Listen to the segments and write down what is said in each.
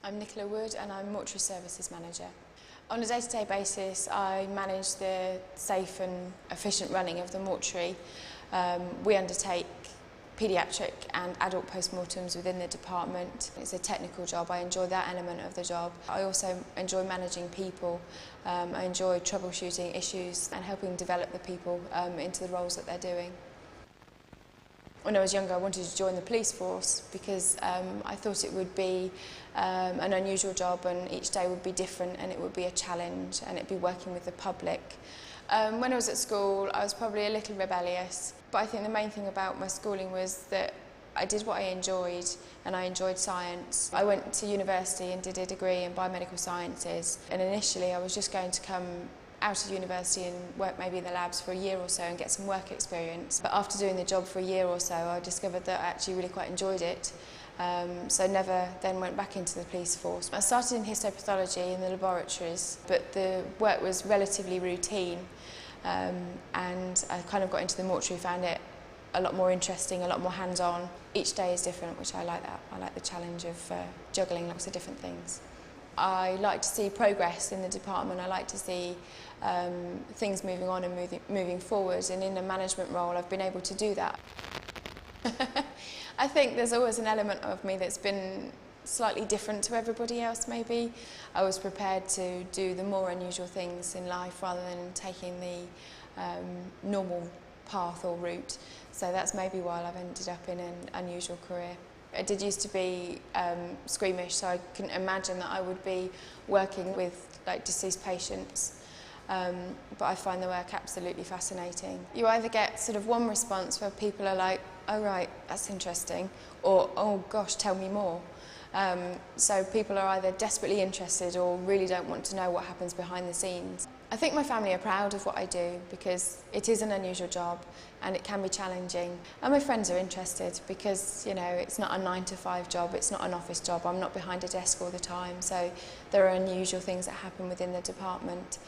I'm Nicola Wood and I'm Mortuary Services Manager. On a day-to-day basis, I manage the safe and efficient running of the mortuary. We undertake paediatric and adult postmortems within the department. It's a technical job. I enjoy that element of the job. I also enjoy managing people. I enjoy troubleshooting issues and helping develop the people into the roles that they're doing. When I was younger, I wanted to join the police force because I thought it would be an unusual job, and each day would be different and it would be a challenge and it'd be working with the public. When I was at school, I was probably a little rebellious, but I think the main thing about my schooling was that I did what I enjoyed, and I enjoyed science. I went to university and did a degree in biomedical sciences, and initially I was just going to come out of university and work maybe in the labs for a year or so and get some work experience. But after doing the job for a year or so, I discovered that I actually really quite enjoyed it. So never then went back into the police force. I started in histopathology in the laboratories, but the work was relatively routine, and I kind of got into the mortuary, found it a lot more interesting, a lot more hands-on. Each day is different, which I like that. I like the challenge of juggling lots of different things. I like to see progress in the department. I like to see things moving on and moving forward, and in a management role I've been able to do that. I think there's always an element of me that's been slightly different to everybody else maybe. I was prepared to do the more unusual things in life rather than taking the normal path or route. So that's maybe why I've ended up in an unusual career. I did used to be squeamish, so I couldn't imagine that I would be working with deceased patients. But I find the work absolutely fascinating. You either get sort of one response where people are like, oh right, that's interesting, or oh gosh, tell me more. So people are either desperately interested or really don't want to know what happens behind the scenes. I think my family are proud of what I do because it is an unusual job and it can be challenging. And my friends are interested because, you know, it's not a 9-to-5 job, it's not an office job, I'm not behind a desk all the time, so there are unusual things that happen within the department,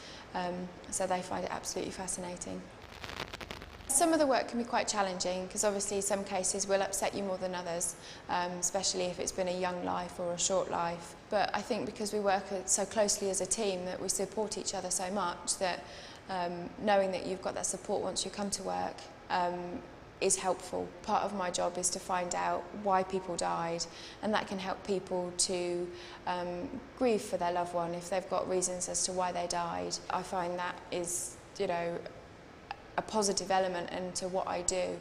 so they find it absolutely fascinating. Some of the work can be quite challenging because obviously some cases will upset you more than others, especially if it's been a young life or a short life. But I think because we work so closely as a team that we support each other so much that knowing that you've got that support once you come to work is helpful. Part of my job is to find out why people died, and that can help people to grieve for their loved one if they've got reasons as to why they died. I find that is, you know, a positive element into what I do.